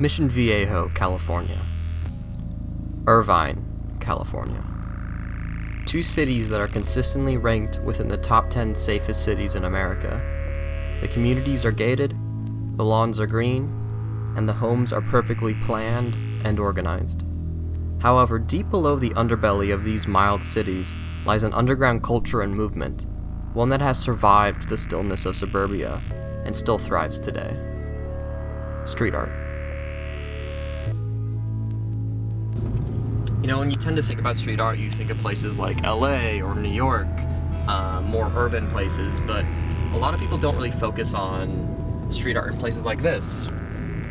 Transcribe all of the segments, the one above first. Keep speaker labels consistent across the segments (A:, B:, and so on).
A: Mission Viejo, California. Irvine, California. Two cities that are consistently ranked within the top 10 safest cities in America. The communities are gated, the lawns are green, and the homes are perfectly planned and organized. However, deep below the underbelly of these mild cities lies an underground culture and movement, one that has survived the stillness of suburbia and still thrives today. Street art. You know, when you tend to think about street art, you think of places like LA or New York, more urban places, but a lot of people don't really focus on street art in places like this.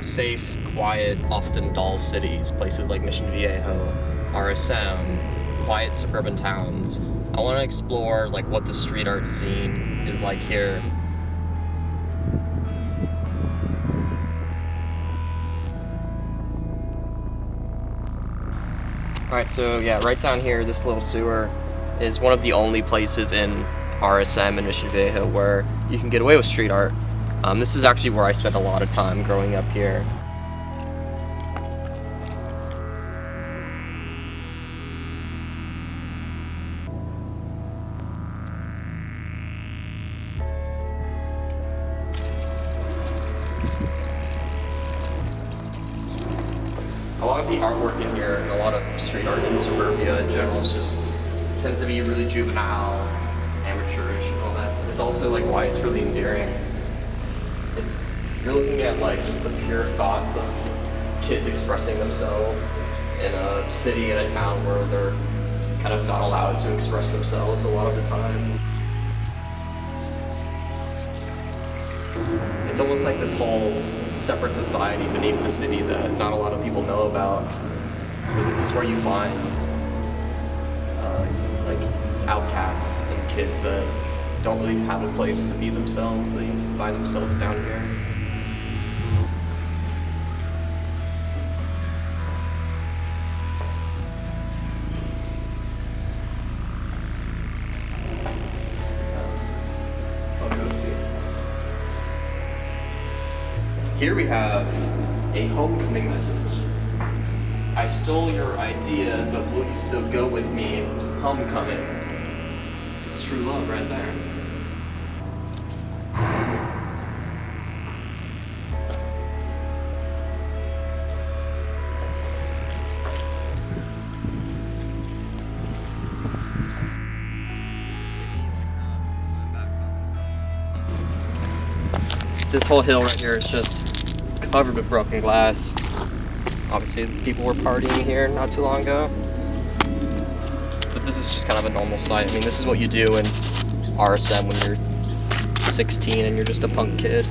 A: Safe, quiet, often dull cities, places like Mission Viejo, RSM, quiet suburban towns. I want to explore what the street art scene is like here. Alright, so yeah, right down here, this little sewer is one of the only places in RSM and Mission Viejo where you can get away with street art. This is actually where I spent a lot of time growing up here. A lot of the artwork in here, and a lot of street art in suburbia in general, tends to be really juvenile, amateurish, and all that. It's also why it's really endearing. You're looking at just the pure thoughts of kids expressing themselves in a city, in a town where they're kind of not allowed to express themselves a lot of the time. It's almost like this whole separate society beneath the city that not a lot of people know about. But this is where you find outcasts and kids that don't really have a place to be themselves. They find themselves down here. Here we have a homecoming message. I stole your idea, but will you still go with me? Homecoming. It's true love right there. This whole hill right here is just covered with broken glass. Obviously, people were partying here not too long ago. But this is just kind of a normal sight. I mean, this is what you do in RSM when you're 16 and you're just a punk kid.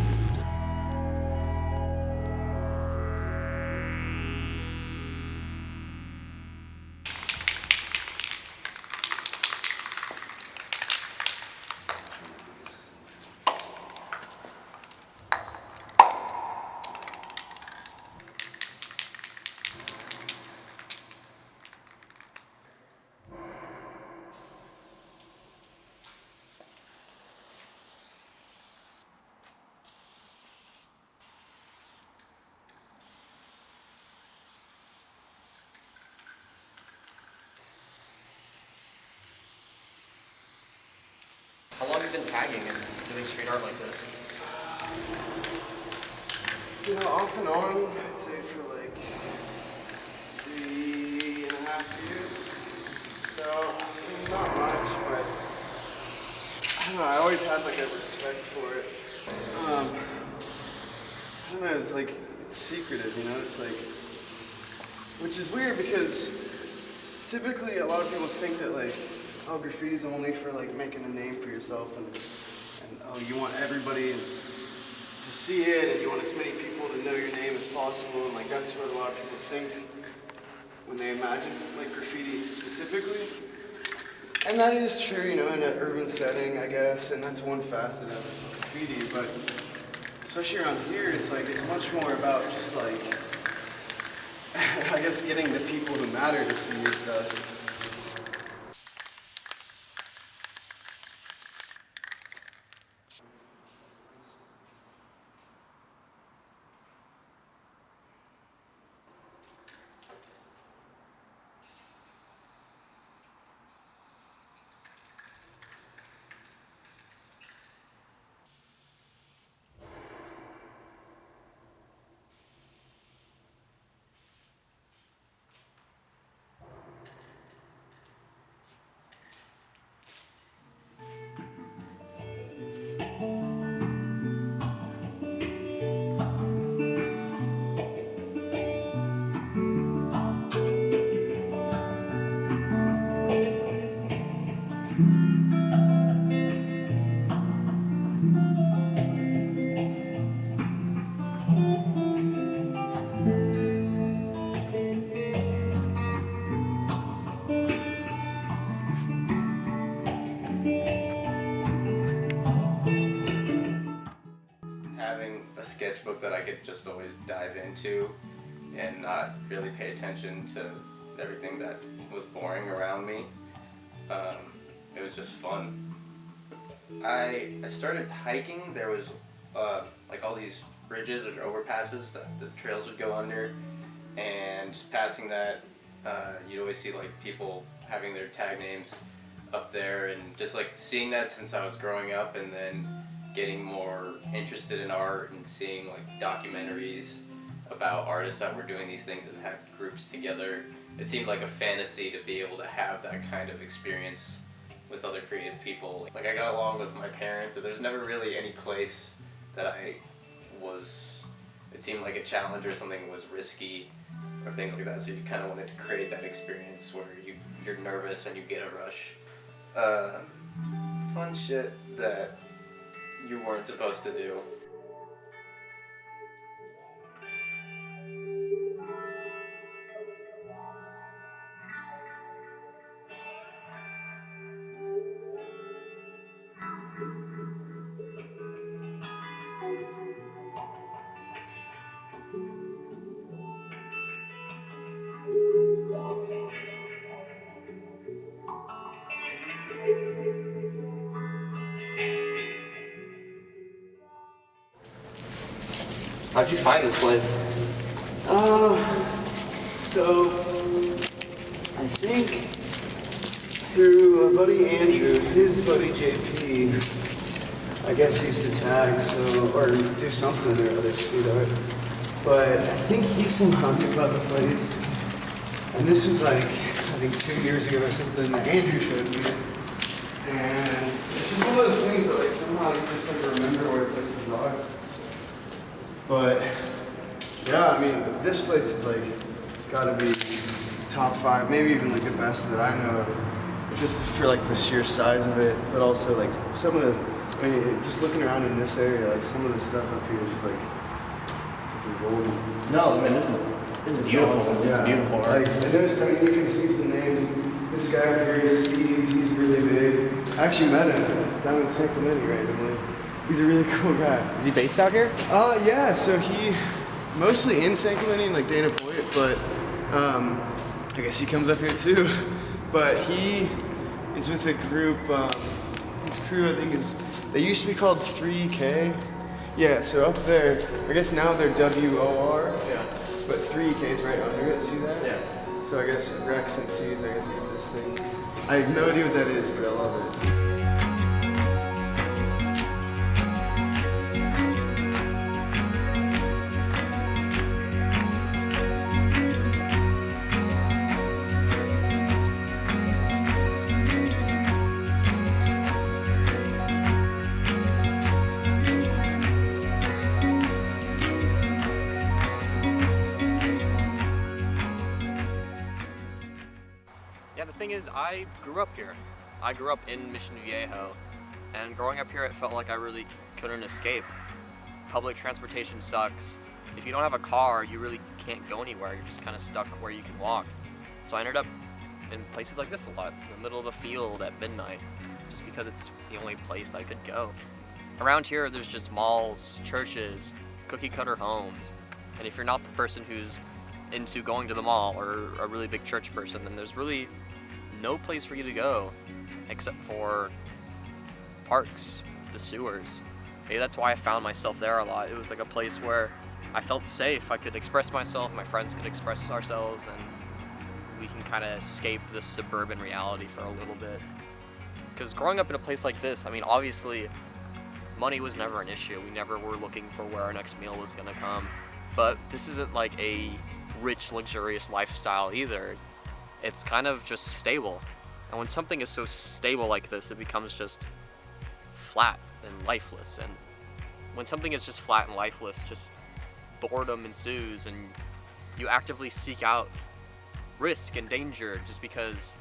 A: been tagging and doing street art like this?
B: You know, off and on, I'd say for like 3.5 years. So, I mean, not much, but I don't know, I always had like a respect for it. I don't know, it's like, it's secretive, you know, it's like, which is weird because typically a lot of people think that like, oh, graffiti's only for like making a name for yourself and oh, you want everybody to see it and you want as many people to know your name as possible, and like that's what a lot of people think when they imagine like graffiti specifically. And that is true, you know, in an urban setting, I guess, and that's one facet of graffiti, but especially around here, it's like, it's much more about just like, I guess getting the people who matter to see your stuff.
C: Having a sketchbook that I could just always dive into and not really pay attention to everything that was boring around me. It was just fun. I started hiking. There was like all these bridges or overpasses that the trails would go under, and just passing that, you'd always see like people having their tag names up there, and just like seeing that since I was growing up, and then getting more interested in art and seeing like documentaries about artists that were doing these things and had groups together. It seemed like a fantasy to be able to have that kind of experience with other creative people. Like I got along with my parents, and there's never really any place that it seemed like a challenge or something was risky or things like that, so you kind of wanted to create that experience where you're nervous and you get a rush. Fun shit that you weren't supposed to do.
A: How'd you find this place?
B: So I think through a buddy Andrew, his buddy JP, I guess used to tag, or do something or other street art. But I think he somehow knew about the place. And this was like, I think 2 years ago or something that Andrew showed me. And it's just one of those things that like somehow you just like remember where places are. But yeah, I mean, this place is like gotta be top 5, maybe even like the best that I know of, just for like the sheer size of it, but also like some of the, I mean, just looking around in this area, like some of the stuff up here is just like freaking golden.
A: No, I mean this is beautiful.
B: Awesome.
A: It's beautiful art.
B: Like, and there's, I mean, you can see some names. This guy up here is Steez, he's really big. I actually met him down in St. Cloud randomly. He's a really cool guy.
A: Is he based out here?
B: Yeah, so he, mostly in St. Cloud and like Dana Point, but I guess he comes up here too. But he is with a group, his crew I think is, they used to be called 3K. Yeah, so up there, I guess now they're WOR.
A: Yeah.
B: But 3K is right under it, see that?
A: Yeah.
B: So I guess Rex and C's, I guess, is this thing. I have no idea what that is, but I love it.
A: Yeah, the thing is, I grew up here. I grew up in Mission Viejo, and growing up here, it felt like I really couldn't escape. Public transportation sucks. If you don't have a car, you really can't go anywhere. You're just kind of stuck where you can walk. So I ended up in places like this a lot, in the middle of a field at midnight, just because it's the only place I could go. Around here, there's just malls, churches, cookie-cutter homes, and if you're not the person who's into going to the mall or a really big church person, then there's really no place for you to go except for parks, the sewers. Maybe that's why I found myself there a lot. It was like a place where I felt safe. I could express myself, my friends could express ourselves, and we can kind of escape this suburban reality for a little bit. Because growing up in a place like this, I mean, obviously, money was never an issue. We never were looking for where our next meal was gonna come. But this isn't like a rich, luxurious lifestyle either. It's kind of just stable. And when something is so stable like this, it becomes just flat and lifeless. And when something is just flat and lifeless, just boredom ensues, and you actively seek out risk and danger just because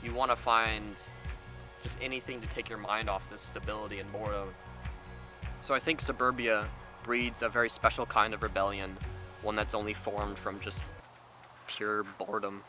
A: you want to find just anything to take your mind off this stability and boredom. So I think suburbia breeds a very special kind of rebellion, one that's only formed from just pure boredom.